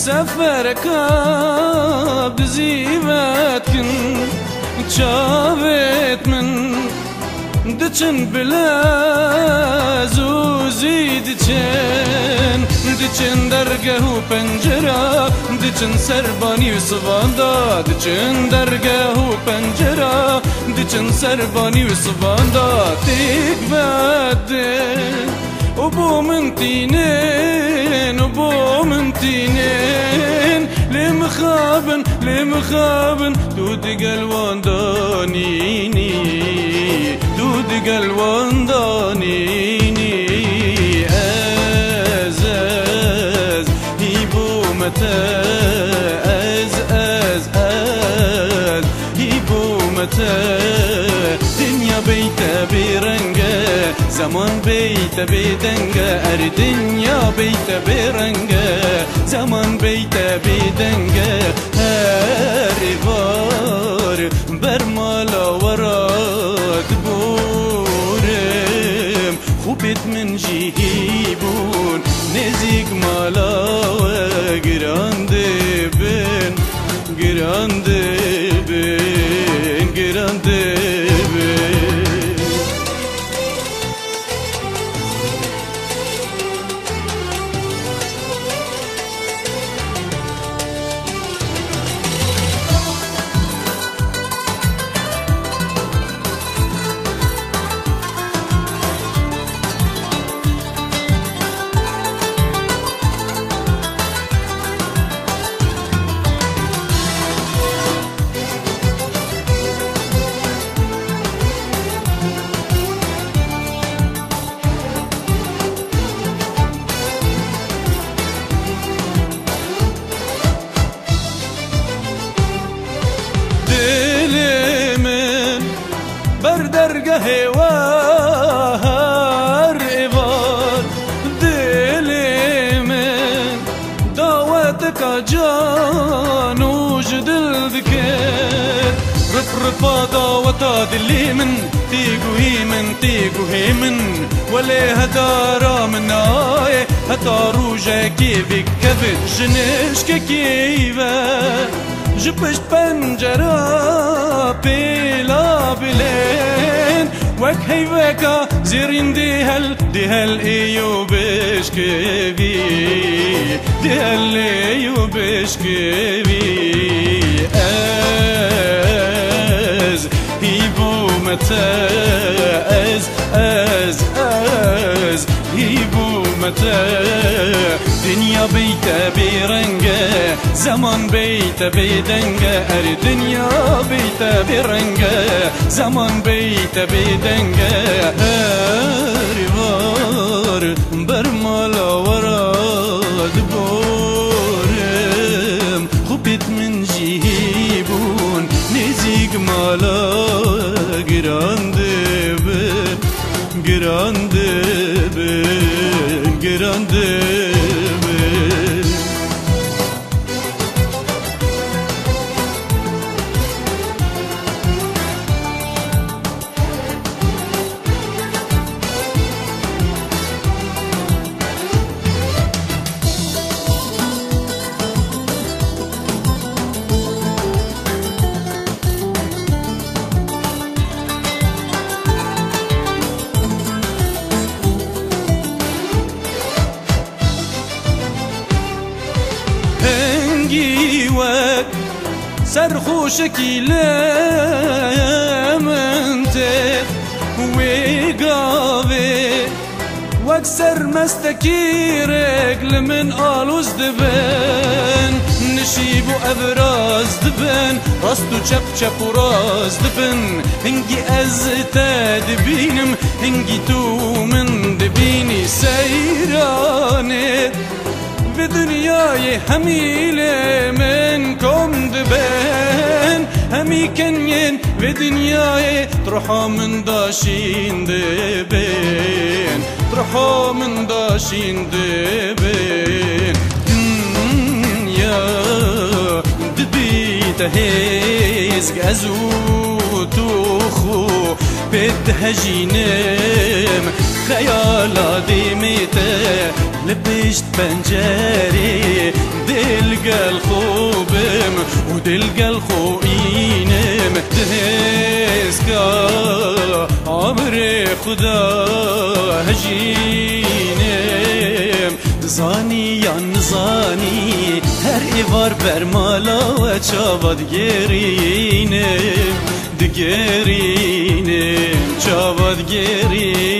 سفرك بزيبتكن تشافت من دچن بلا زوزي دچن درگه و پنجره دچن سربانی و سواندا دچن درگه و پنجره دچن سربانی و سواندا تیک بده و بو من تینین لمخابن دود قلوان دانيني دود قلوان دانيني أز هيبو متى أز هيبو متى دنيا بيتا برنجة زمان بيتا بدنجة الدنيا بيتا برنجة زمان بيتا بدنجة هارفار برمالا وراد بورم خوبت من جيبون نزيق مالا وقراند بن قراند بن قراند بردرگه وار ایوان دلی من دعوتك جانوج دل ذكر رفرفا دعوتا دلی من تيقو هيمن ولا هدارا من آي هتا روجا كيفك كفت جنشك كيفا جبش پنجره بلا بلين وك هيوكا زيرين دهل ايو بشكبي دهل ايو بشكبي از هيبو متى از هيبو متى دنيا بيتا برنجة زمان بيتا بدنجة الدنيا بيتا برنجة زمان بيتا بدنجة هارفار برمالا وراد بورم خوبت من جيبون نزيق مالا قراند بن قراند بن قراند وك سرخوشكي لا منتك وقابي واكسر مستكيرك لمن قالوز دبن نشيبو ابراز دبن راستو چپ چپ وراز دبن هنجي ازتا دبينم هنجي تو من دبيني سيرانت بدنياي هميلة منكم دبن همي كنين بدنياي تروحا من داشين دبن تروحا من داشين دبن دنيا دبي تهيز غزو توخو بد هجینم خیالا دیمیته لبشت پنجره دلگل خوبم و دلگل خوینم دهسکا عمر خدا هجینم زانی یا نزانی هر ایوار برمالا و چاواد گرینم دگرینم چاواد گرینم